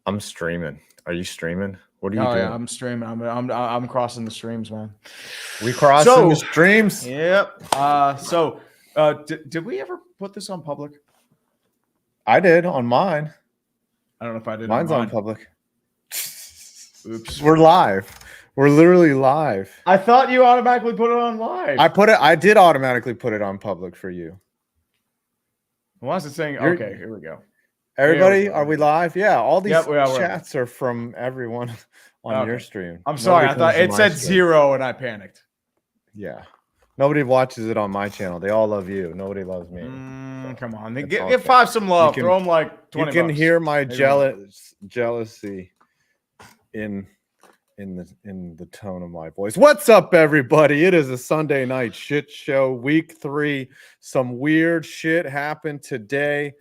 I'm streaming. Are you streaming? What are you Oh doing? yeah, I'm streaming. I'm crossing the streams, man. We crossing the streams? Yep. Did we ever put this on public? I did on mine. I don't know if I did. Mine's on on public. Oops. We're live. We're literally live. I thought you automatically put it on live. I did automatically put it on public for you. Why is it saying? Okay, here we go. Everybody, are we live? Yeah, all these Yep, chats are from everyone on your stream. I'm sorry. I thought it said 0 and I panicked. Yeah. Nobody watches it on my channel. They all love you. Nobody loves me. Come on. Give five some love. Throw them like 20 You can bucks. hear my jealousy in the tone of my voice. What's up, everybody? It is a Sunday night shit show, week 3. Some weird shit happened today.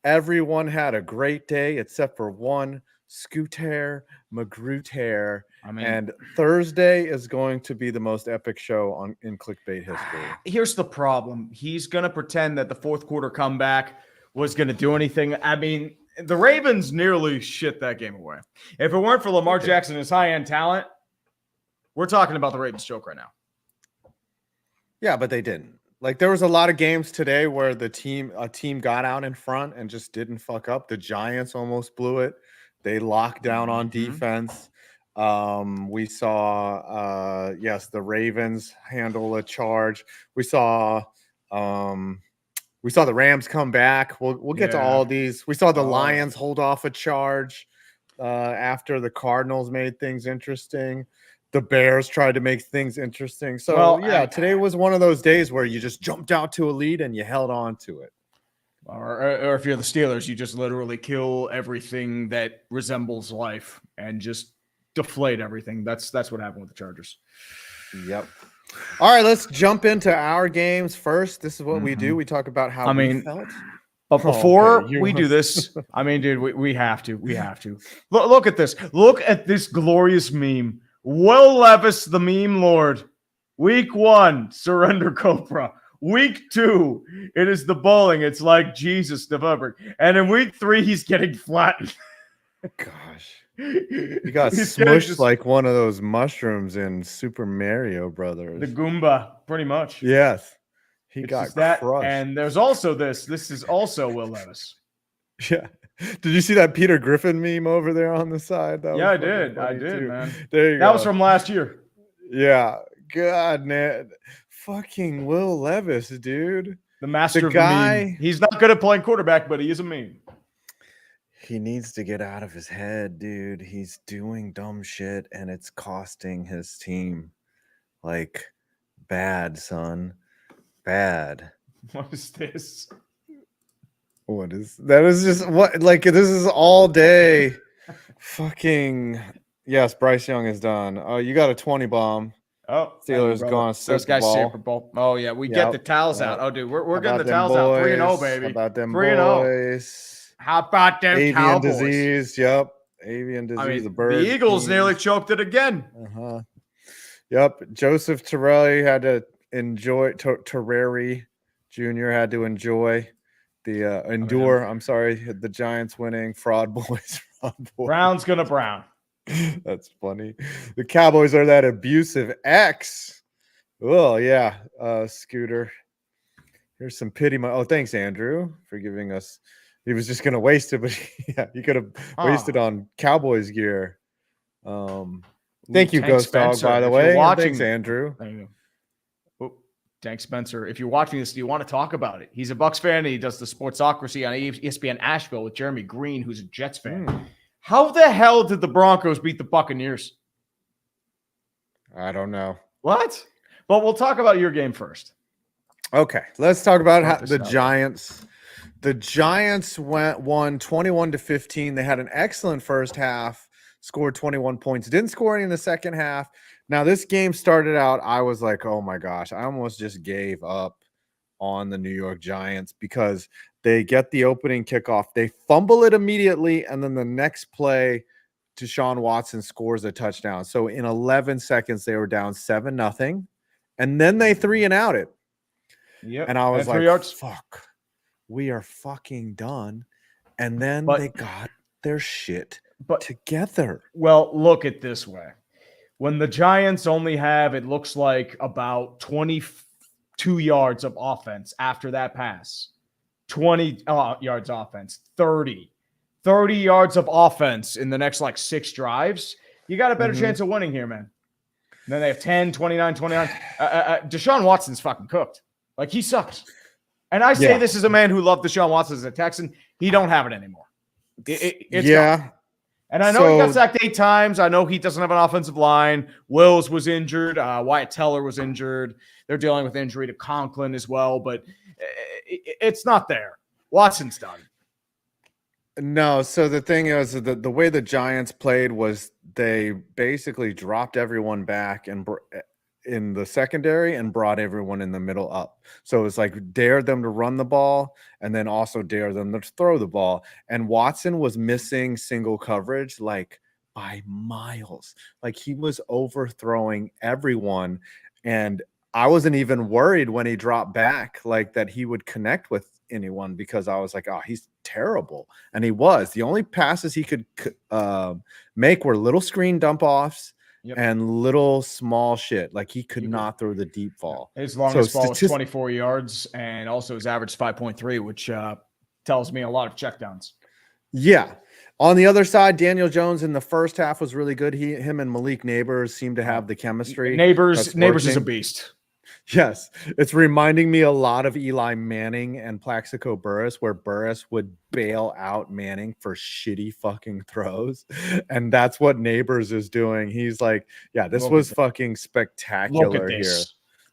Everyone had a great day except for one, Scooter Magruter. And Thursday is going to be the most epic show in clickbait history. Here's the problem. He's going to pretend that the fourth quarter comeback was going to do anything. I mean, the Ravens nearly shit that game away. If it weren't for Lamar Jackson and his high-end talent, we're talking about the Ravens joke right now. Yeah, but they didn't. Like, there was a lot of games today where a team got out in front and just didn't fuck up. The Giants almost blew it. They locked down on defense. We saw, the Ravens handle a charge. We saw the Rams come back. We'll get to all these. We saw the Lions hold off a charge after the Cardinals made things interesting. The Bears tried to make things interesting. So, today was one of those days where you just jumped out to a lead and you held on to it. Or if you're the Steelers, you just literally kill everything that resembles life and just deflate everything. That's what happened with the Chargers. Yep. All right, let's jump into our games first. This is what we do. We talk about how we felt. But before we do this, dude, we have to. We have to. Look at this. Look at this glorious meme. Will Levis, the meme lord. Week 1, surrender Cobra. Week 2, it is the bowling. It's like Jesus developing. And in week 3, he's getting flattened. Gosh. He got smushed like one of those mushrooms in Super Mario Brothers. The Goomba, pretty much. Yes. He got crushed. And there's also this. This is also Will Levis. Yeah. Did you see that Peter Griffin meme over there on the side? I did. I did, man. There you go. That was from last year. Yeah. God, man. Fucking Will Levis, dude. The master of the meme. He's not good at playing quarterback, but he is a meme. He needs to get out of his head, dude. He's doing dumb shit, and it's costing his team. Like, bad, son. Bad. What is this? What is that? Is just what, like, this is all day. Fucking yes, Bryce Young is done. Oh, you got a 20 bomb. Oh, Steelers going to those guys Super Bowl. Oh yeah, we get the towels out. Oh, dude, we're getting the towels out. 3-0, baby. How about them 3-0. boys? How about them Avian Cowboys? Disease. Yep, avian disease. The Eagles nearly choked it again. Yep, Joseph Torelli had to enjoy. Torreri Jr. had to enjoy. I'm sorry, the Giants winning. Fraud boys. Brown's gonna Brown. That's funny. The Cowboys are that abusive ex. Oh yeah, Scooter. Here's some pity. Thanks, Andrew, for giving us. He was just gonna waste it, but yeah, you could have wasted on Cowboys gear. Thank you, Ghost Dog, by the way. Thanks, Andrew. Thanks, Spencer. If you're watching this, do you want to talk about it? He's a Bucs fan, and he does the Sportsocracy on ESPN Asheville with Jeremy Green, who's a Jets fan. How the hell did the Broncos beat the Buccaneers? I don't know. What? But we'll talk about your game first. Okay, let's talk about the Giants. The Giants won 21-15. They had an excellent first half, scored 21 points, didn't score any in the second half. Now, this game started out, I was like, oh my gosh, I almost just gave up on the New York Giants because they get the opening kickoff. They fumble it immediately, and then the next play, Deshaun Watson scores a touchdown. So in 11 seconds, they were down 7-0, and then they 3-and-out it. Yep. And I was like, fuck, we are fucking done. And then they got their shit together. Well, look at this way. When the Giants only have, it looks like, about 22 yards of offense after that pass, 20 yards offense, 30 yards of offense in the next like 6 drives, you got a better chance of winning here, man. And then they have 10, 29. Deshaun Watson's fucking cooked. Like, he sucks. And I say this as a man who loved Deshaun Watson as a Texan. He don't have it anymore. It's gone. And I know he got sacked 8 times. I know he doesn't have an offensive line. Wills was injured. Wyatt Teller was injured. They're dealing with injury to Conklin as well, but it's not there. Watson's done. No, so the thing is, the way the Giants played was they basically dropped everyone back and in the secondary and brought everyone in the middle up. So it's like dare them to run the ball and then also dare them to throw the ball. And Watson was missing single coverage like by miles. Like he was overthrowing everyone. And I wasn't even worried when he dropped back like that he would connect with anyone because I was like, oh, he's terrible. And he was. The only passes he could make were little screen dump offs. Yep. And little small shit. Like he could not throw the deep ball. His longest ball was 24 yards, and also his average 5.3, which tells me a lot of checkdowns. Yeah. On the other side, Daniel Jones in the first half was really good. Him and Malik Neighbors seemed to have the chemistry. Neighbors is a beast. Yes, it's reminding me a lot of Eli Manning and Plaxico Burress, where Burress would bail out Manning for shitty fucking throws. And that's what Neighbors is doing. He's like, yeah, this was fucking spectacular here.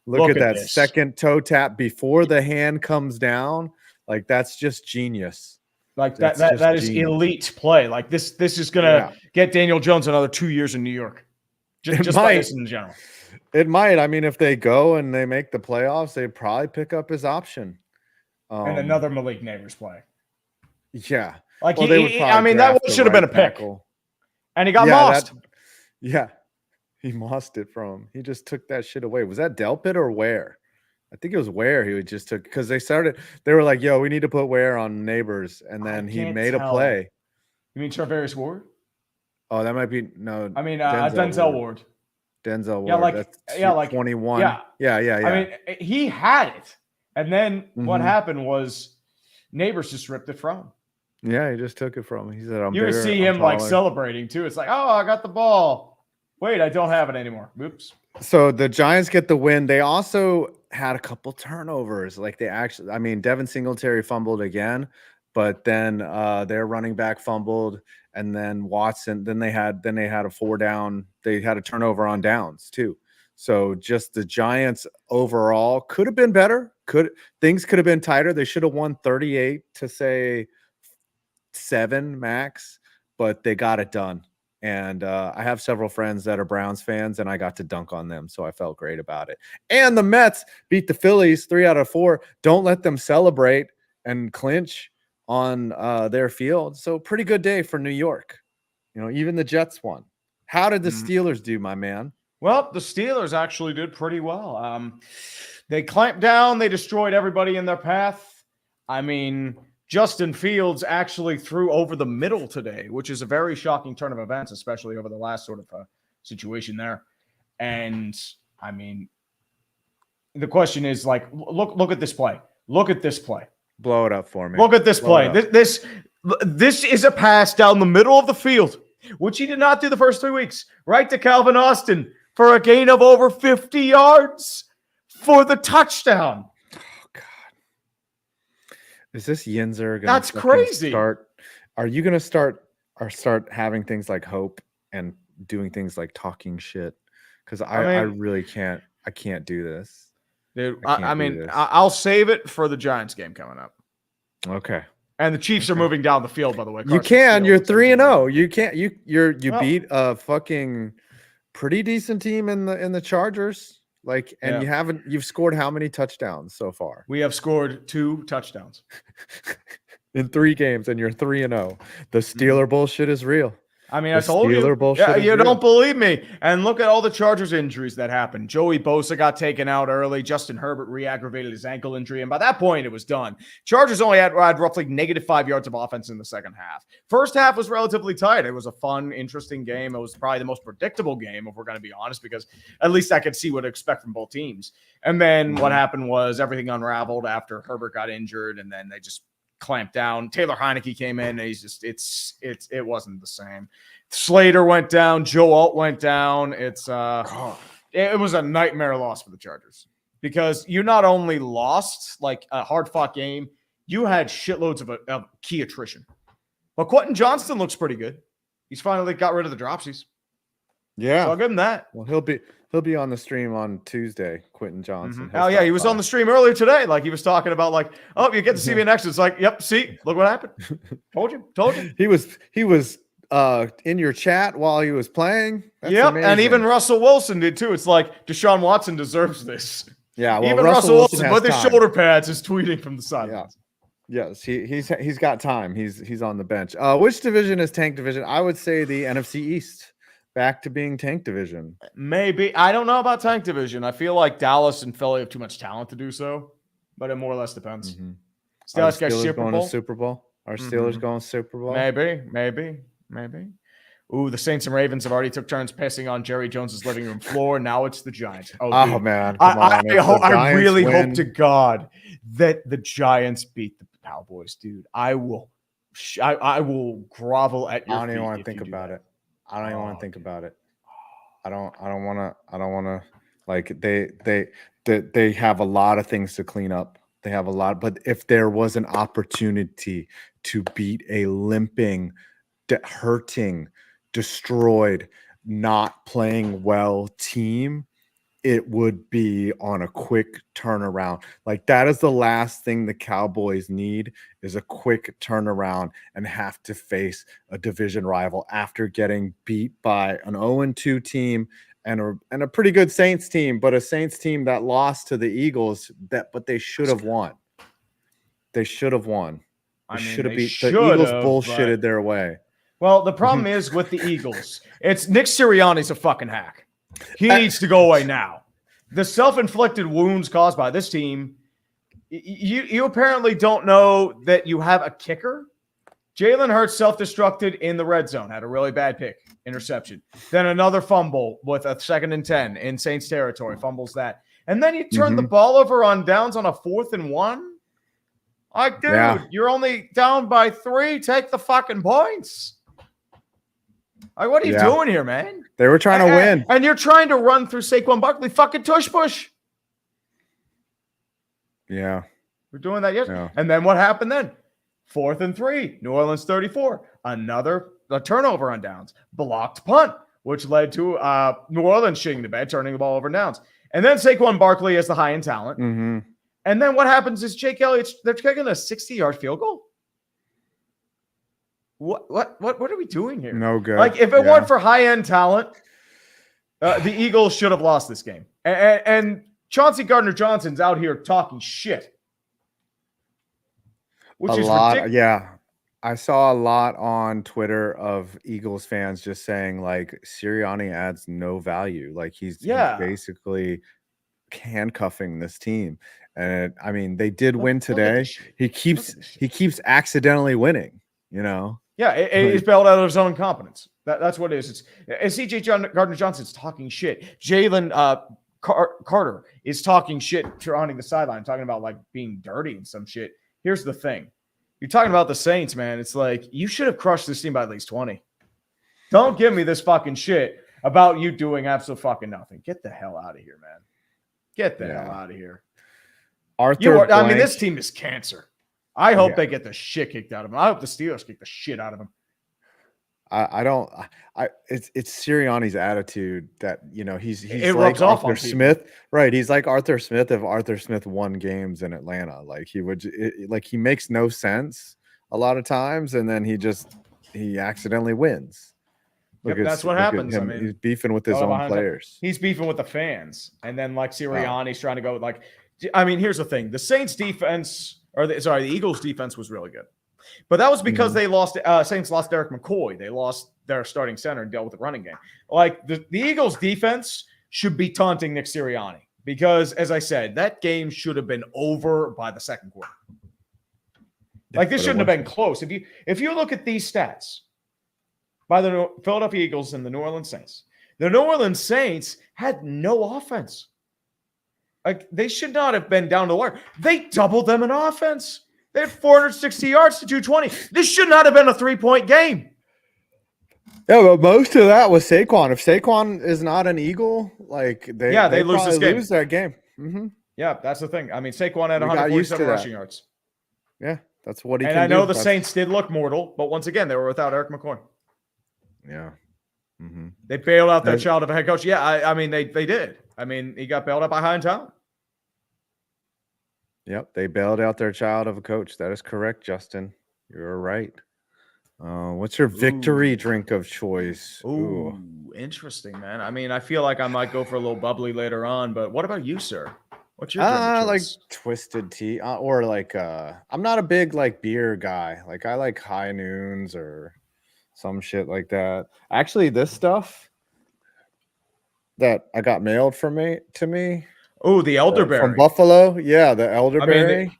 Look at that second toe tap before the hand comes down. Like, that's just genius. Like that is elite play. Like this is gonna get Daniel Jones another 2 years in New York. Just by this in general. It might. I mean, if they go and they make the playoffs, they'd probably pick up his option. And another Malik Neighbors play. Yeah. Like, that should have been a pick. And he got mossed. He mossed it from him. He just took that shit away. Was that Delpit or Ware? I think it was Ware he just took because they were like, yo, we need to put Ware on Neighbors. And then he made a play. You mean Travarius Ward? Oh, that might be no. I mean Denzel Ward. Denzel Ward. That's 21. Yeah. I mean, he had it. And then what happened was Neighbors just ripped it from him. Yeah, he just took it from him. He said, you see him like celebrating too. It's like, oh, I got the ball. Wait, I don't have it anymore. Oops. So the Giants get the win. They also had a couple turnovers. Like Devin Singletary fumbled again, but then their running back fumbled. And then Watson, then they had a 4 down. They had a turnover on downs too. So just the Giants overall could have been better. Things could have been tighter. They should have won 38 to say 7 max, but they got it done. And I have several friends that are Browns fans, and I got to dunk on them, so I felt great about it. And the Mets beat the Phillies 3 out of 4. Don't let them celebrate and clinch on their field. So pretty good day for New York. Even the Jets won. How did the Steelers do, my man? Well, the Steelers actually did pretty well. They clamped down. They destroyed everybody in their path. I mean, Justin Fields actually threw over the middle today, which is a very shocking turn of events, especially over the last sort of situation there. And I mean, the question is like, look at this play. Look at this play. Blow it up for me. Look at this play. This is a pass down the middle of the field, which he did not do the first 3 weeks, right to Calvin Austin for a gain of over 50 yards for the touchdown. Oh, God. Is this Yinzer? That's crazy. Are you going to start having things like hope and doing things like talking shit? Because I really can't. I can't do this. Dude, I'll save it for the Giants game coming up. Okay. And the Chiefs are moving down the field, by the way. You can. You're 3-0. You can't. You beat a fucking pretty decent team in the Chargers. You've scored how many touchdowns so far? We have scored 2 touchdowns in 3 games, and you're 3-0. The Steeler bullshit is real. I mean, I told you. Yeah, you don't believe me. And look at all the Chargers injuries that happened. Joey Bosa got taken out early. Justin Herbert re-aggravated his ankle injury. And by that point, it was done. Chargers only had roughly -5 yards of offense in the second half. First half was relatively tight. It was a fun, interesting game. It was probably the most predictable game, if we're going to be honest, because at least I could see what to expect from both teams. And then what happened was everything unraveled after Herbert got injured, and then they just clamped down. Taylor Heineke came in, and he's just it wasn't the same. Slater went down, Joe Alt went down. It was a nightmare loss for the Chargers because you not only lost like a hard-fought game, you had shitloads of key attrition. But Quentin Johnston looks pretty good. He's finally got rid of the dropsies. Yeah, so I'll give him that. Well, he'll be on the stream on Tuesday, Quentin Johnson. Oh, yeah, he was on the stream earlier today. Like, he was talking about, like, oh, you get to see me next. It's like, yep, see, look what happened. Told you. He was in your chat while he was playing. That's amazing. And even Russell Wilson did, too. It's like, Deshaun Watson deserves this. Yeah, well, even Russell Wilson with his shoulder pads is tweeting from the sidelines. Yeah. Yes, he's got time. He's on the bench. Which division is tank division? I would say the NFC East. Back to being tank division. Maybe. I don't know about tank division. I feel like Dallas and Philly have too much talent to do so, but it more or less depends. Steelers going to Super Bowl? Are Steelers going to Super Bowl? Maybe. Ooh, the Saints and Ravens have already took turns pissing on Jerry Jones's living room floor. Now it's the Giants. Oh man. I really hope to God that the Giants beat the Cowboys, dude. I will grovel at your feet. I don't even want to think about it. I don't even want to think about it. I don't want to like they have a lot of things to clean up. They have a lot, but if there was an opportunity to beat a limping, hurting, destroyed, not playing well team, it would be on a quick turnaround. Like that is the last thing the Cowboys need is a quick turnaround and have to face a division rival after getting beat by an 0-2 team and a pretty good Saints team, but a Saints team that lost to the Eagles but they should have won. They should have won. The Eagles bullshitted their way. Well, the problem is with the Eagles, it's Nick Sirianni's a fucking hack. He needs to go away now. The self-inflicted wounds caused by this team, you apparently don't know that you have a kicker. Jalen Hurts self-destructed in the red zone, had a really bad pick, interception. Then another fumble with a 2nd and 10 in Saints territory, fumbles that. And then you turn the ball over on downs on a 4th and 1. Like, dude, you're only down by 3. Take the fucking points. Like, what are you doing here, man? They were trying to win. And you're trying to run through Saquon Barkley. Fucking tush push. Yeah. We're doing that yesterday. Yeah. And then what happened then? 4th and 3. New Orleans 34. A turnover on downs. Blocked punt, which led to New Orleans shitting the bed, turning the ball over downs. And then Saquon Barkley has the high-end talent. And then what happens is Jake Elliott, they're kicking a 60-yard field goal. What are we doing here? No good. Like, if it weren't for high-end talent, the Eagles should have lost this game. And Chauncey Gardner-Johnson's out here talking shit. Which is ridiculous. Yeah. I saw a lot on Twitter of Eagles fans just saying, like, Sirianni adds no value. Like, he's basically handcuffing this team. And, I mean, they did win today. He keeps accidentally winning, you know? Yeah, he's bailed out of his own competence. That's what it is. It's C.J. Gardner-Johnson's talking shit. Jalen Carter is talking shit surrounding the sideline, talking about, like, being dirty and some shit. Here's the thing. You're talking about the Saints, man. It's like, you should have crushed this team by at least 20. Don't give me this fucking shit about you doing absolute fucking nothing. Get the hell out of here, man. Get the hell out of here. This team is cancer. I hope they get the shit kicked out of them. I hope the Steelers kick the shit out of them. It's Sirianni's attitude that, you know, he's like Arthur Smith, right? He's like Arthur Smith if Arthur Smith won games in Atlanta. Like he makes no sense a lot of times, and then he accidentally wins. That's what happens. I mean, he's beefing with his own players. He's beefing with the fans, and then like Sirianni's trying to go like. I mean, here's the thing: the Saints defense, the Eagles defense was really good. But that was because they lost. Saints lost Derek McCoy. They lost their starting center and dealt with the running game. Like the Eagles' defense should be taunting Nick Sirianni because, as I said, that game should have been over by the second quarter. Like this shouldn't have been close. If you look at these stats by the Philadelphia Eagles and the New Orleans Saints, the New Orleans Saints had no offense. Like they should not have been down to the wire. They doubled them in offense. They had 460 yards to 220. This should not have been a 3-point game. Yeah, but most of that was Saquon. If Saquon is not an Eagle, like they lose this game. Lose that game. Mm-hmm. Yeah, that's the thing. I mean, Saquon had 147 rushing yards. Yeah, that's what he. And can I know do. the Saints did look mortal, but once again, they were without Eric McCoy. Yeah. Mm-hmm. They bailed out their child of a head coach. Yeah, I mean, they did. I mean, he got bailed out by High Talent. Yep, they bailed out their child of a coach. That is correct, Justin. You're right. What's your victory drink of choice? Ooh, interesting, man. I mean, I feel like I might go for a little bubbly later on, but what about you, sir? What's your drink of choice? Like twisted tea, or like I'm not a big like beer guy. Like I like High Noons or some shit like that. Actually, this stuff that I got mailed to me. Oh, the elderberry from Buffalo. Yeah, the elderberry. I mean,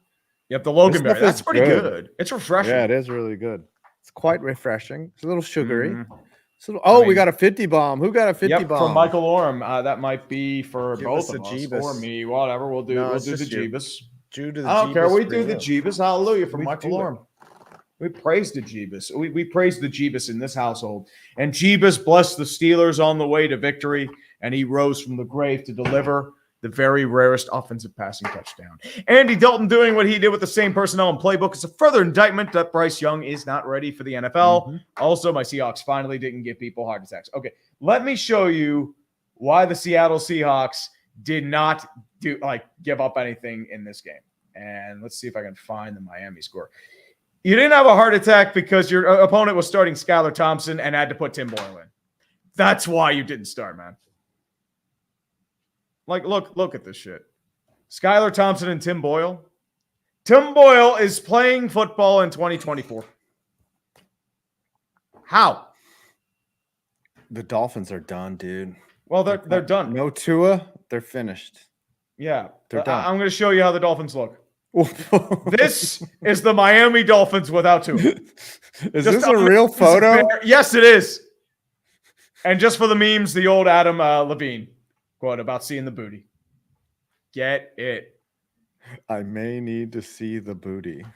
yep, the Loganberry. That's pretty good. It's refreshing. Yeah, it is really good. It's quite refreshing. It's a little sugary. We got a 50 bomb. Who got a 50 bomb? From Michael Orm. That might be for both of us or me. Whatever. We'll do the Jeebus. I don't care. We do the Jeebus. Hallelujah from Michael Orm. We praise the Jeebus. We praise the Jeebus in this household. And Jeebus blessed the Steelers on the way to victory, and he rose from the grave to deliver the very rarest offensive passing touchdown. Andy Dalton doing what he did with the same personnel and playbook is a further indictment that Bryce Young is not ready for the NFL. Also, my Seahawks finally didn't give people heart attacks. Okay, let me show you why the Seattle Seahawks did not give up anything in this game. And let's see if I can find the Miami score. You didn't have a heart attack because your opponent was starting Skylar Thompson and had to put Tim Boyle in. That's why you didn't start, man. Like, look at this shit. Skylar Thompson and Tim Boyle. Tim Boyle is playing football in 2024. How? The Dolphins are done, dude. Well, they're done. No Tua, they're finished. Yeah, they're done. I'm going to show you how the Dolphins look. This is the Miami Dolphins without Tua. Is this a real photo? Yes, it is. And just for the memes, the old Adam Levine quote about seeing the booty. Get it. I may need to see the booty.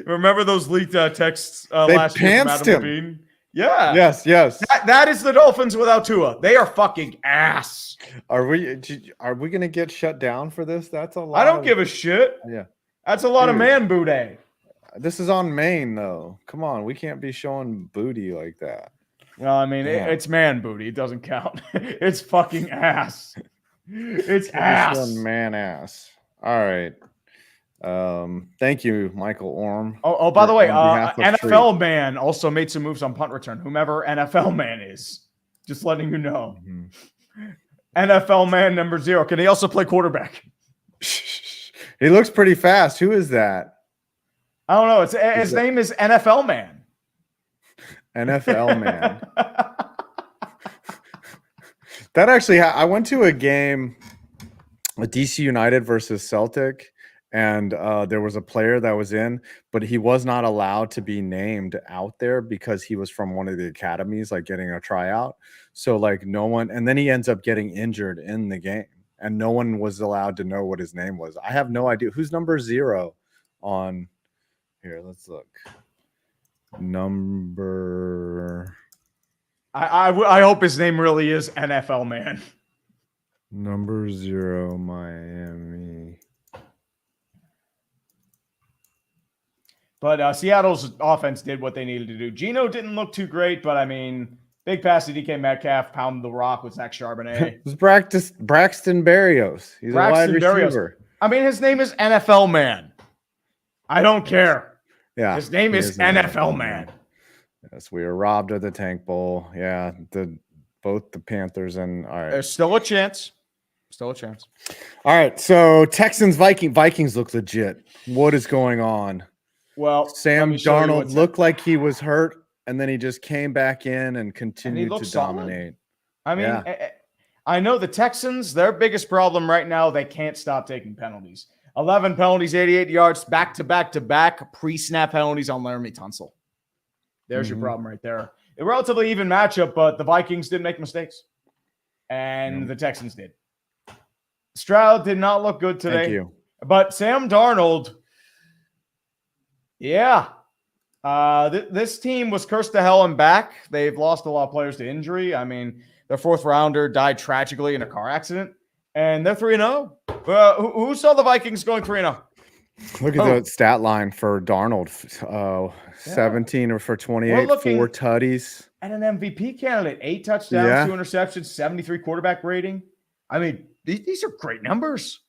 Remember those leaked texts last year from Adam Levine? Yeah. Yes. That is the Dolphins without Tua. They are fucking ass. Are we going to get shut down for this? That's a lot. I don't give a shit. Yeah. That's a lot of man booty. This is on Maine, though. Come on. We can't be showing booty like that. Well, I mean, it's man booty. It doesn't count. It's fucking ass. It's ass. Man ass. All right. Thank you, Michael Orm. Oh, by the way, NFL Man also made some moves on punt return. Whomever NFL Man is, just letting you know. NFL Man number 0. Can he also play quarterback? He looks pretty fast. Who is that? I don't know. His name is NFL Man. NFL Man. That actually, I went to a game, a DC United versus Celtic, and there was a player that was in, but he was not allowed to be named out there because he was from one of the academies, like getting a tryout. So like no one, and then he ends up getting injured in the game, and no one was allowed to know what his name was. I have no idea who's number 0 on here. Let's look. I hope his name really is NFL Man. Number 0, Miami. But Seattle's offense did what they needed to do. Geno didn't look too great, but I mean, big pass to DK Metcalf, pound the rock with Zach Charbonnet. It was Braxton Berrios. He's a wide receiver. I mean, his name is NFL Man. I don't care. Yeah, his name is NFL Man. Yes, we were robbed of the Tank Bowl. Yeah, both the Panthers and all right. There's still a chance. All right, so Texans Vikings look legit. What is going on? Well, Sam Darnold looked like he was hurt, and then he just came back in and continued to dominate. I mean, I know the Texans, their biggest problem right now, they can't stop taking penalties. 11 penalties, 88 yards, back-to-back pre-snap penalties on Laramie Tunsil. There's your problem right there. A relatively even matchup, but the Vikings didn't make mistakes. And the Texans did. Stroud did not look good today. Thank you. But Sam Darnold, this team was cursed to hell and back. They've lost a lot of players to injury. I mean, their fourth rounder died tragically in a car accident, and they're 3-0. Who saw the Vikings going 3-0? Look at the stat line for Darnold. 17 for 28, 4 tutties. And an MVP candidate, 8 touchdowns, 2 interceptions, 73 quarterback rating. I mean, these are great numbers.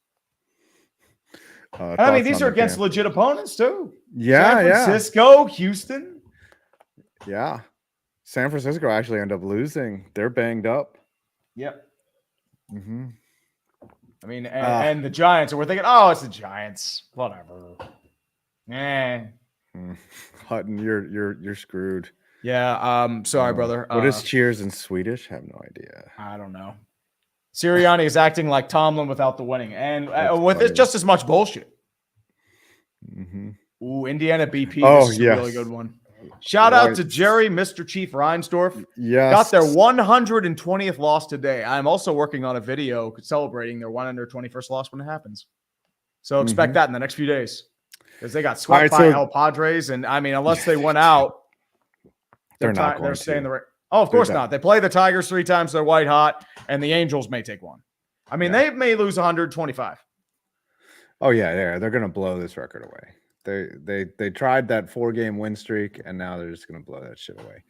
I mean, these are against legit opponents, too. Yeah, San Francisco, Houston. Yeah. San Francisco actually ended up losing. They're banged up. Yep. Mm-hmm. I mean, and the Giants, and we're thinking, oh, it's the Giants. Whatever. Hutton, you're screwed. Yeah. Sorry, brother. What is cheers in Swedish? I have no idea. I don't know. Sirianni is acting like Tomlin without the winning, and with it, just as much bullshit. Mm-hmm. Ooh, Indiana BP. This is a really good one. Shout out to Jerry, Mr. Chief Reinsdorf. Yes. Got their 120th loss today. I'm also working on a video celebrating their 121st loss when it happens. So expect that in the next few days. Because they got swept by El Padres. And, I mean, unless they went out, they're not going they're staying the right. Oh, of course not. They play the Tigers 3 times. They're white hot. And the Angels may take one. I mean, they may lose 125. Oh, yeah. They're going to blow this record away. They tried that 4-game win streak, and now they're just going to blow that shit away.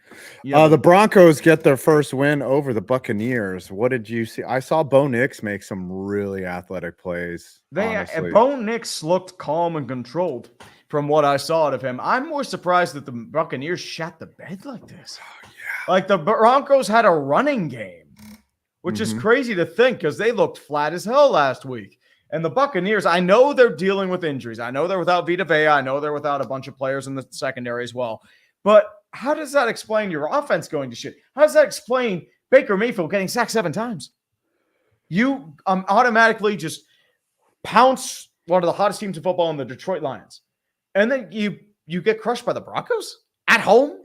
Yep. The Broncos get their first win over the Buccaneers. What did you see? I saw Bo Nix make some really athletic plays. Bo Nix looked calm and controlled from what I saw out of him. I'm more surprised that the Buccaneers shat the bed like this. Oh, yeah. Like the Broncos had a running game, which is crazy to think because they looked flat as hell last week. And the Buccaneers, I know they're dealing with injuries. I know they're without Vita Vea. I know they're without a bunch of players in the secondary as well. But how does that explain your offense going to shit? How does that explain Baker Mayfield getting sacked 7 times? You automatically just pounce one of the hottest teams in football in the Detroit Lions. And then you get crushed by the Broncos at home?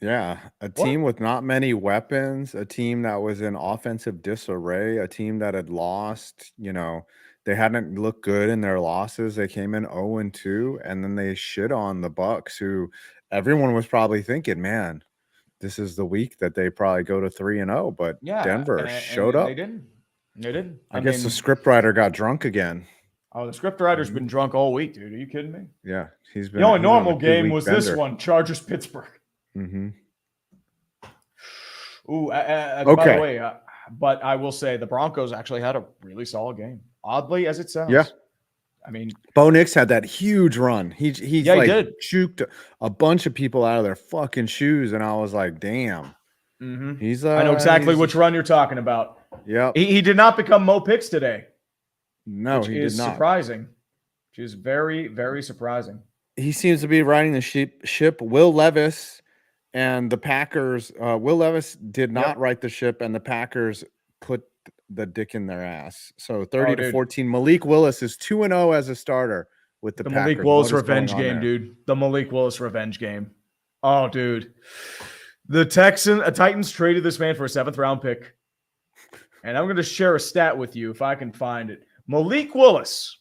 Yeah, a team with not many weapons, a team that was in offensive disarray, a team that had lost, they hadn't looked good in their losses. They came in 0-2, and then they shit on the Bucs, who everyone was probably thinking, man, this is the week that they probably go to 3-0, but Denver showed up. They didn't. I guess the scriptwriter got drunk again. Oh, the scriptwriter's been drunk all week, dude. Are you kidding me? Yeah, he's been. The only normal game was this one, Chargers-Pittsburgh. Mm-hmm. Ooh, by the way, but I will say the Broncos actually had a really solid game, oddly as it sounds. Yeah. I mean, Bo Nix had that huge run. He did. Juked a bunch of people out of their fucking shoes, and I was like, damn. Mm-hmm. I know exactly which run you're talking about. Yeah. He did not become Mo Picks today. No, he did not. Surprising. Which is very, very surprising. He seems to be riding the ship. Will Levis and the Packers, Will Levis did not right the ship, and the Packers put the dick in their ass. So 30-14. Malik Willis is 2-0 as a starter with the Packers. Malik Willis revenge game, dude. The Malik Willis revenge game. Oh, dude. The Titans traded this man for a 7th-round pick. And I'm going to share a stat with you if I can find it. Malik Willis,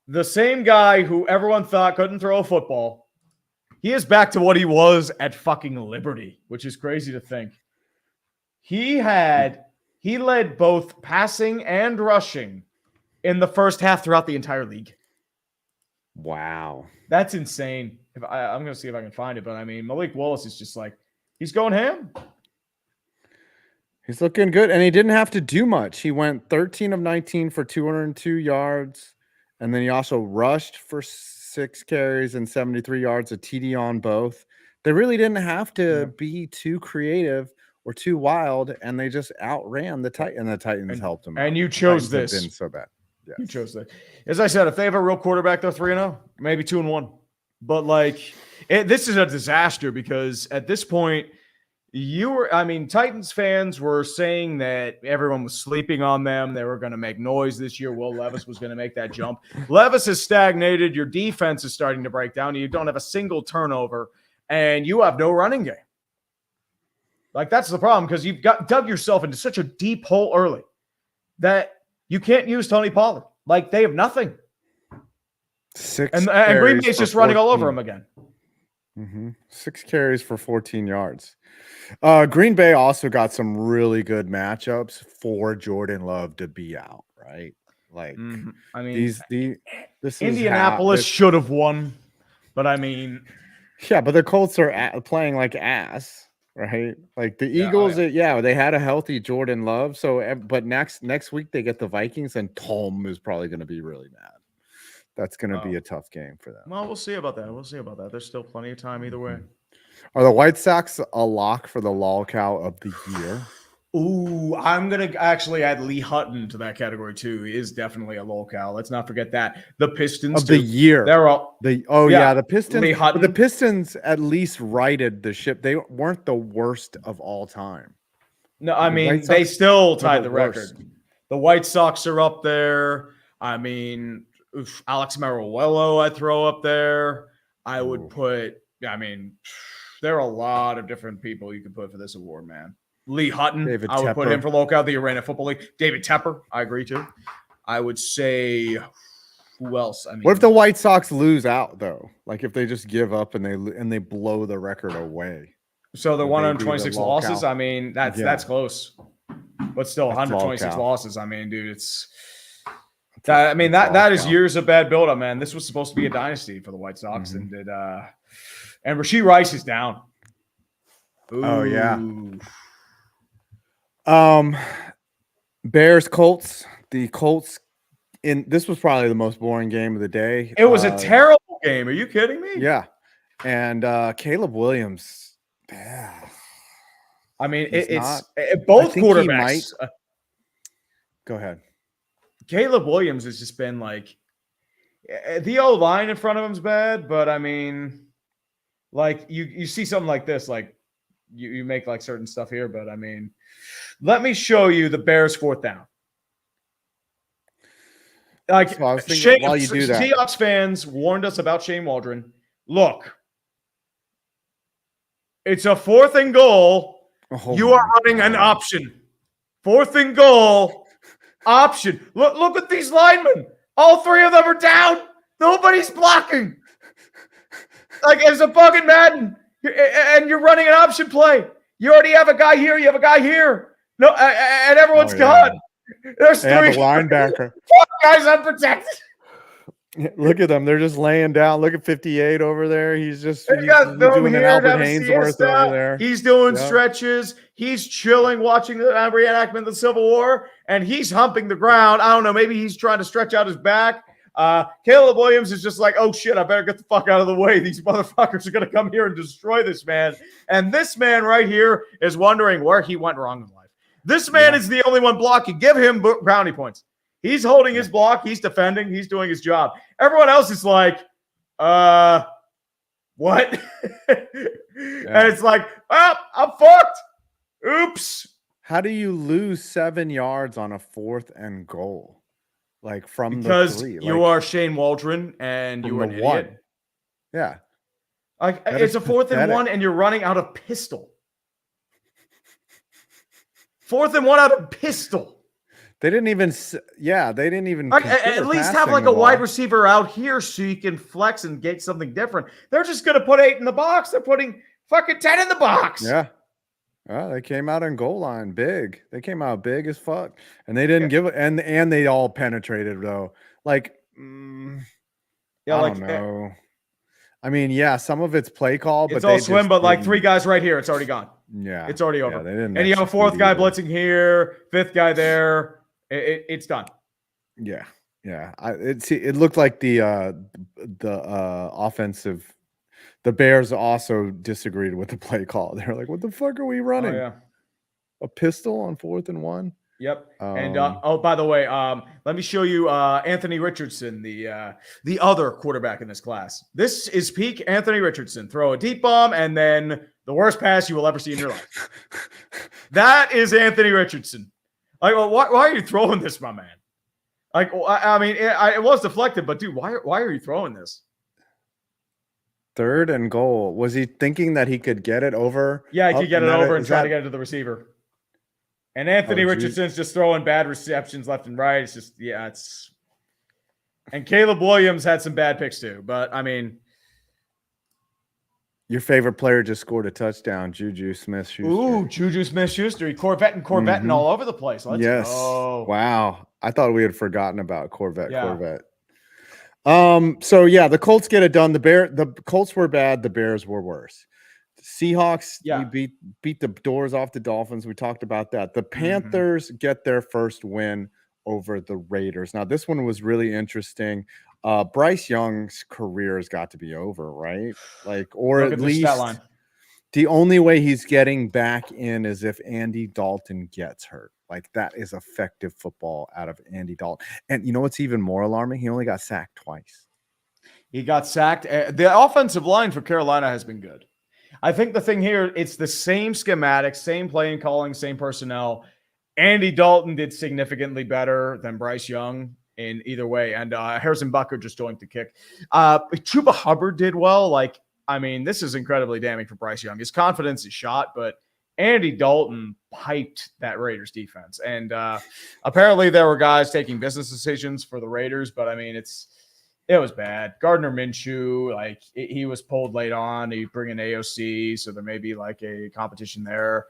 the same guy who everyone thought couldn't throw a football, he is back to what he was at fucking Liberty, which is crazy to think. He led both passing and rushing in the first half throughout the entire league. Wow. That's insane. I'm going to see if I can find it, but I mean, Malik Willis is just like, he's going ham. He's looking good, and he didn't have to do much. He went 13 of 19 for 202 yards, and then he also rushed for 6 carries and 73 yards, a TD on both. They really didn't have to be too creative or too wild, and they just outran the Titans, and the Titans helped them. And you chose this. Been so bad. Yes. You chose that. As I said, if they have a real quarterback, they're 3-0, maybe 2-1. But like, this is a disaster because at this point, Titans fans were saying that everyone was sleeping on them. They were going to make noise this year. Will Levis was going to make that jump. Levis has stagnated. Your defense is starting to break down. You don't have a single turnover, and you have no running game. Like, that's the problem because you've dug yourself into such a deep hole early that you can't use Tony Pollard. Like, they have nothing. And Green Bay's just running all over them again. 6 carries for 14 yards. Green Bay also got some really good matchups for Jordan Love to be out, right? Like, this Indianapolis should have won, but yeah, but the Colts are playing like ass, right? Like the Eagles, they had a healthy Jordan Love. So, but next week they get the Vikings, and Tom is probably going to be really mad. That's going to be a tough game for them. Well, we'll see about that. There's still plenty of time either way. Are the White Sox a lock for the lolcow of the year? Ooh, I'm going to actually add Lee Hutton to that category too. He is definitely a lolcow. Let's not forget that. The Pistons of the year. They're all the Pistons. Lee Hutton. The Pistons at least righted the ship. They weren't the worst of all time. No, they still tied the record. The White Sox are up there. Alex Meruelo I'd throw up there. I would put, there are a lot of different people you could put for this award, man. Lee Hutton, I would put him for lockout, the Arena Football League. David Tepper, I agree too. I would say, who else? What if the White Sox lose out though? Like if they just give up and they blow the record away? So the 126 losses. That's close, but still 126 losses. Dude, it's. That is years of bad buildup, man. This was supposed to be a dynasty for the White Sox, and Rashee Rice is down. Ooh. Oh yeah. Bears Colts. The Colts this was probably the most boring game of the day. It was a terrible game. Are you kidding me? Yeah. And Caleb Williams. Yeah. It's both quarterbacks. Go ahead. Caleb Williams has just been like the O-line in front of him's bad, but you see something like this, like you make like certain stuff here, but let me show you the Bears 4th down. Like so I was thinking, while you do that, Seahawks fans warned us about Shane Waldron. Look, it's a 4th and goal. You are running an option. 4th and goal. Option. Look at these linemen. All 3 of them are down. Nobody's blocking. Like it's a fucking Madden. And you're running an option play. You already have a guy here. You have a guy here. No, and everyone's gone. There's 3 linebacker. 4 guys unprotected. Look at them. They're just laying down. Look at 58 over there. He's doing an Albert Hainsworth over there. He's doing stretches. He's chilling, watching the reenactment of the Civil War, and he's humping the ground. I don't know. Maybe he's trying to stretch out his back. Caleb Williams is just like, oh, shit, I better get the fuck out of the way. These motherfuckers are going to come here and destroy this man. And this man right here is wondering where he went wrong in life. This man is the only one blocking. Give him brownie points. He's holding his block. He's defending. He's doing his job. Everyone else is like, what? And it's like, oh, I'm fucked. Oops. How do you lose 7 yards on a 4th and goal? Like from because the 3. You are Shane Waldron and you are an idiot. Yeah. Like it's a 4th and 1 and you're running out of pistol. 4th and 1 out of pistol. They didn't even at least have like a wide receiver out here so you can flex and get something different. They're just going to put 8 in the box. They're putting fucking 10 in the box. Yeah. They came out in goal line big. They came out big as fuck. And they didn't give it. And they all penetrated though. Like, I don't know. Some of it's play call, but it's all swim, but like 3 guys right here. It's already gone. Yeah. It's already over. And you have a 4th guy blitzing here, 5th guy there. It's done. Yeah. Yeah. It looked like the offensive, the Bears also disagreed with the play call. They're like, what the fuck are we running? Oh, yeah. A pistol on 4th and 1? Yep. And by the way, let me show you Anthony Richardson, the other quarterback in this class. This is peak Anthony Richardson. Throw a deep bomb and then the worst pass you will ever see in your life. That is Anthony Richardson. Like, well, why are you throwing this, my man? Like, I mean, it was deflected, but dude, why are you throwing this? 3rd and goal. Was he thinking that he could get it over? Yeah, he could get it over and try to get it to the receiver. And Anthony Richardson's just throwing bad receptions left and right. It's just, it's. And Caleb Williams had some bad picks too. But, I mean. Your favorite player just scored a touchdown, Juju Smith-Schuster. Ooh, Juju Smith-Schuster. He Corvetting all over the place. Let's go. Wow. I thought we had forgotten about Corvette. So, yeah, the Colts get it done. The Colts were bad. The Bears were worse. Seahawks, we beat the doors off the Dolphins. We talked about that. The Panthers get their first win over the Raiders. Now, this one was really interesting. Bryce Young's career has got to be over, right? Like, or at least the only way he's getting back in is if Andy Dalton gets hurt. Like, that is effective football out of Andy Dalton. And you know what's even more alarming? He only got sacked twice. He got sacked. The offensive line for Carolina has been good. I think the thing here, it's the same schematic, same playing calling, same personnel. Andy Dalton did significantly better than Bryce Young in either way. And Harrison Butker just joined the kick. Chuba Hubbard did well. Like, I mean, this is incredibly damning for Bryce Young. His confidence is shot, but Andy Dalton piped that Raiders defense. And apparently there were guys taking business decisions for the Raiders, but I mean, it was bad. Gardner Minshew, like, he was pulled late on. He bring in AOC, so there may be like a competition there.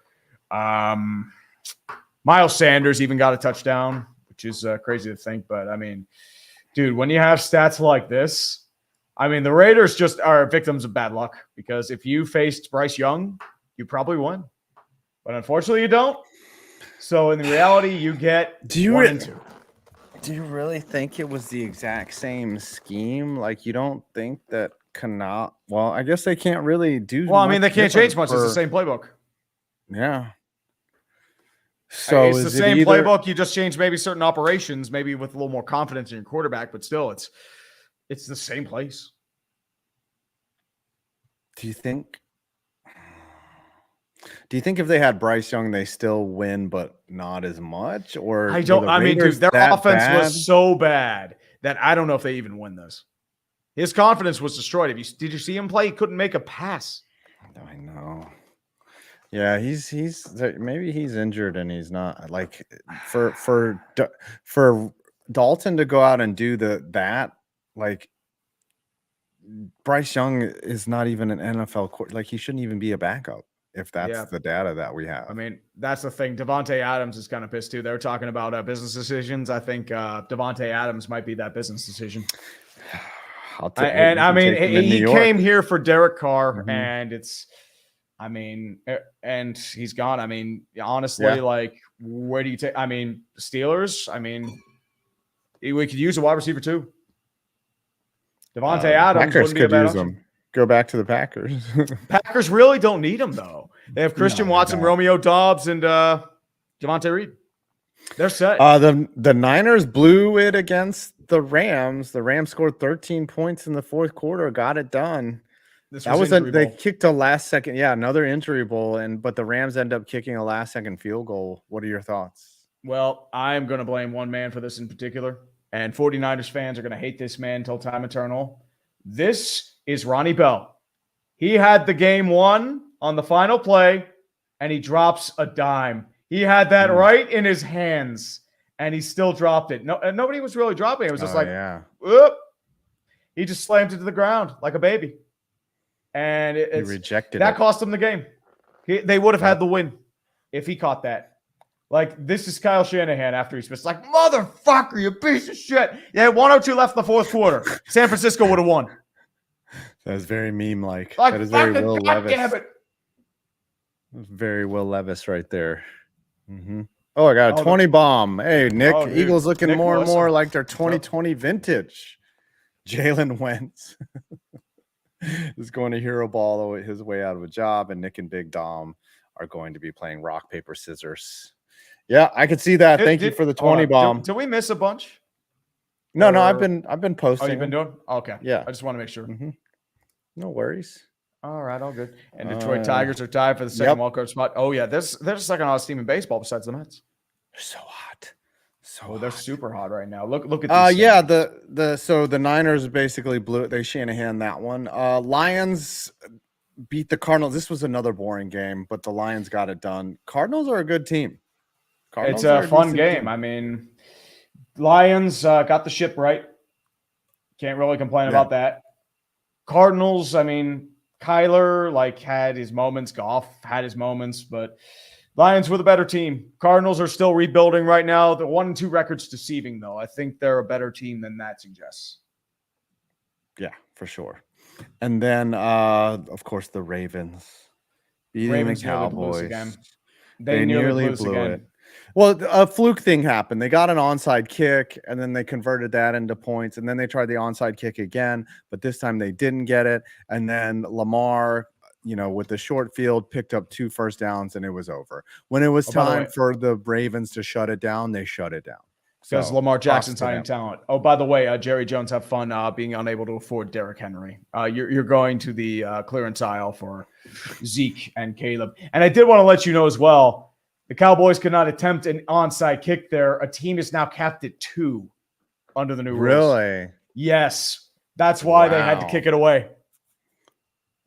Miles Sanders even got a touchdown, which is crazy to think. But, I mean, dude, when you have stats like this, I mean, the Raiders just are victims of bad luck because if you faced Bryce Young, you probably win. But unfortunately, you don't. So, in reality, you get 1 and 2. Do you really think it was the exact same scheme? Like, you don't think that cannot? Well, I guess they can't really do. Well, I mean, they can't change much. It's the same playbook. Yeah. So it's the same playbook. You just change maybe certain operations, maybe with a little more confidence in your quarterback, but still, it's the same place. Do you think if they had Bryce Young, they still win, but not as much? Or I don't. I mean, dude, their offense was so bad that I don't know if they even win this. His confidence was destroyed. Did you see him play? He couldn't make a pass. I know. Yeah, he's maybe he's injured and he's not like for Dalton to go out and do that like. Bryce Young is not even an NFL court. Like, he shouldn't even be a backup if that's the data that we have. I mean, that's the thing. Devontae Adams is kind of pissed too. They were talking about business decisions. I think Devontae Adams might be that business decision. I mean, he came here for Derek Carr, and and he's gone. I mean, honestly, like, where do you take? I mean, Steelers. I mean, we could use a wide receiver too. Devontae Adams Packers could use them. Go back to the Packers. Packers really don't need him, though. They have Christian Watson, Romeo Doubs, and Javonte Reed. They're set. The Niners blew it against the Rams. The Rams scored 13 points in the fourth quarter, got it done. They kicked a last second. Yeah, another injury bowl, but the Rams end up kicking a last second field goal. What are your thoughts? Well, I'm going to blame one man for this in particular. And 49ers fans are going to hate this man till time eternal. This is Ronnie Bell. He had the game won on the final play, and he drops a dime. He had that right in his hands, and he still dropped it. No, nobody was really dropping it. It was just whoop. He just slammed it to the ground like a baby. And he rejected that. Cost him the game. They would have had the win if he caught that. Like, this is Kyle Shanahan after he's missed. Like, motherfucker, you piece of shit. Yeah, 102 left in the fourth quarter. San Francisco would have won. That was very meme-like. That is very Will Levis. Damn it. Very Will Levis right there. Mm-hmm. Oh, I got a 20 bomb. Hey, Nick. Eagles looking more and more like their 2020 vintage. Jalen Wentz is going to hero ball his way out of a job, and Nick and Big Dom are going to be playing rock, paper, scissors Yeah, I could see that. Thank you for the 20 bomb. Did we miss a bunch? No, I've been posting. Oh, you've been doing? Okay. Yeah. I just want to make sure. Mm-hmm. No worries. All right, all good. And Detroit Tigers are tied for the second wildcard spot. Oh yeah, there's a second hottest team in baseball besides the Mets. They're so hot. They're super hot right now. Look at these. Yeah, the Niners basically blew it. They Shanahan that one. Lions beat the Cardinals. This was another boring game, but the Lions got it done. Cardinals are a good team. It's a fun game. I mean, Lions got the ship right. Can't really complain about that. Cardinals, I mean, Kyler had his moments. Goff had his moments, but Lions were the better team. Cardinals are still rebuilding right now. The 1-2 record's deceiving, though. I think they're a better team than that suggests. Yeah, for sure. And then, of course, the Ravens beating the Cowboys. They nearly blew it. Well, a fluke thing happened. They got an onside kick, and then they converted that into points, and then they tried the onside kick again, but this time they didn't get it. And then Lamar, with the short field, picked up 2 first downs, and it was over. When it was time for the Ravens to shut it down, they shut it down. Because Lamar Jackson's high in talent. Oh, by the way, Jerry Jones, have fun being unable to afford Derrick Henry. You're going to the clearance aisle for Zeke and Caleb. And I did want to let you know as well, the Cowboys could not attempt an onside kick there. A team is now capped at 2 under the new rules. Really? Yes. That's why they had to kick it away.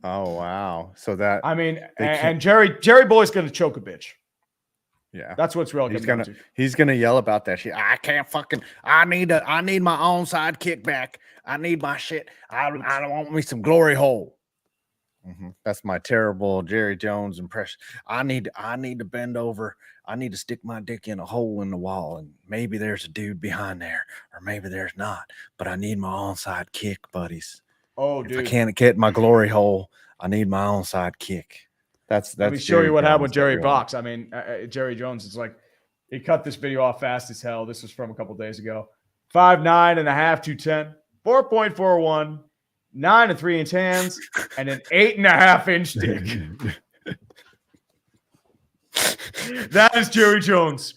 Oh, wow. So that... I mean, and Jerry Boy's going to choke a bitch. Yeah. That's what's real. He's gonna yell about that shit. I can't fucking... I need my onside kick back. I need my shit. I don't want me some glory hole. Mm-hmm. That's my terrible Jerry Jones impression. I need to bend over. I need to stick my dick in a hole in the wall, and maybe there's a dude behind there, or maybe there's not. But I need my onside kick, buddies. Oh, dude! If I can't get my glory hole, I need my onside kick. That's. Let me show you what happened with Jerry Box. I mean, Jerry Jones. It's like he cut this video off fast as hell. This was from a couple days ago. 5'9.5", 210, 4.41. 9 3/8 hands, and an 8.5-inch dick. That is Jerry Jones.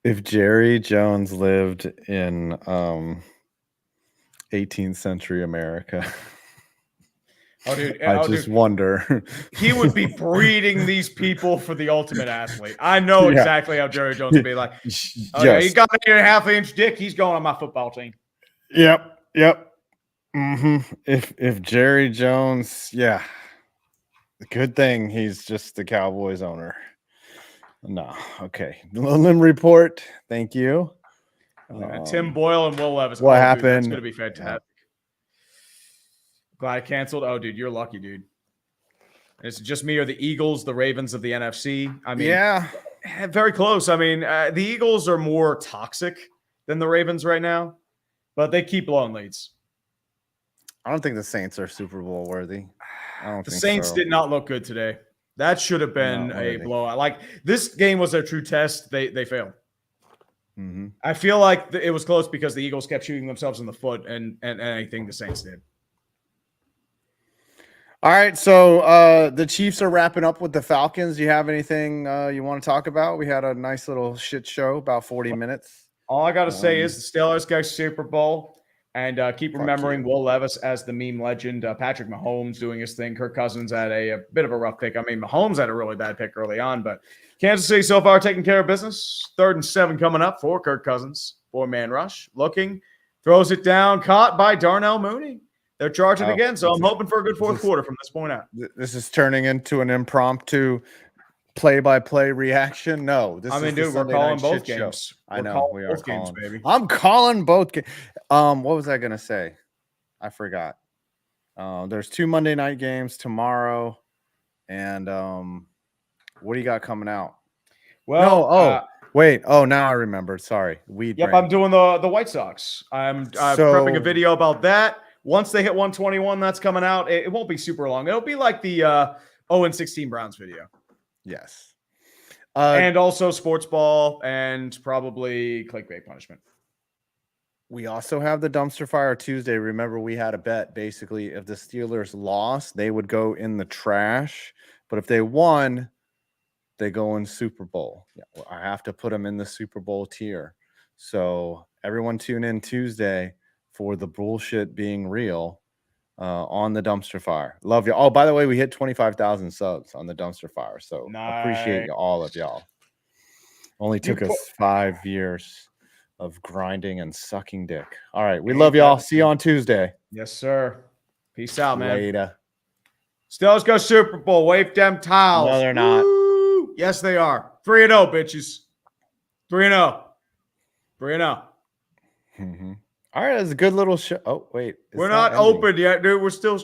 If Jerry Jones lived in 18th century America, I just wonder. He would be breeding these people for the ultimate athlete. I know exactly how Jerry Jones would be like. Okay, he's got an 8.5-inch dick. He's going on my football team. Yep. Mm-hmm. If Jerry Jones, good thing he's just the Cowboys owner. No, okay. Limb report. Thank you. Tim Boyle and Will Levis. What happened? Dude, that's going to be fantastic. Glad I canceled. Oh, dude, you're lucky, dude. It's just me or the Eagles, the Ravens of the NFC. I mean, very close. I mean, the Eagles are more toxic than the Ravens right now, but they keep blowing leads. I don't think the Saints are Super Bowl worthy. The Saints did not look good today. That should have been a blowout. Like, this game was their true test. They failed. Mm-hmm. I feel like it was close because the Eagles kept shooting themselves in the foot and anything the Saints did. All right, so the Chiefs are wrapping up with the Falcons. Do you have anything you want to talk about? We had a nice little shit show, about 40 minutes. All I got to say is the Steelers got Super Bowl. And keep remembering Will Levis as the meme legend. Patrick Mahomes doing his thing. Kirk Cousins had a bit of a rough pick. I mean, Mahomes had a really bad pick early on, but Kansas City so far taking care of business. 3rd and 7 coming up for Kirk Cousins. 4-man rush. Looking. Throws it down. Caught by Darnell Mooney. They're charging again, so I'm hoping for a good fourth quarter from this point out. This is turning into an impromptu play-by-play reaction. No, we're calling both games. I know we are calling games, baby. I'm calling both games. What was I gonna say? I forgot. There's 2 Monday night games tomorrow, and what do you got coming out? Well, wait. Oh, now I remember. Sorry, I'm doing the White Sox. I'm prepping a video about that. Once they hit 121, that's coming out. It won't be super long. It'll be like the 0-16 Browns video. Yes. And also sports ball and probably clickbait punishment. We also have the dumpster fire Tuesday. Remember, we had a bet. Basically, if the Steelers lost, they would go in the trash. But if they won, they go in Super Bowl. Yeah, well, I have to put them in the Super Bowl tier. So everyone tune in Tuesday for the bullshit being real on the Dumpster Fire. Love you. Oh, by the way, we hit 25,000 subs on the Dumpster Fire. So appreciate all of y'all. Only took us 5 years of grinding and sucking dick. All right. We love y'all. See you on Tuesday. Yes, sir. Peace out, man. Later. Still, let's go Super Bowl. Wave them towels. No, they're not. Woo! Yes, they are. 3-0, bitches. 3-0. 3-0. Mm-hmm. All right. It's a good little show. Oh, wait. We're not open yet, dude. We're still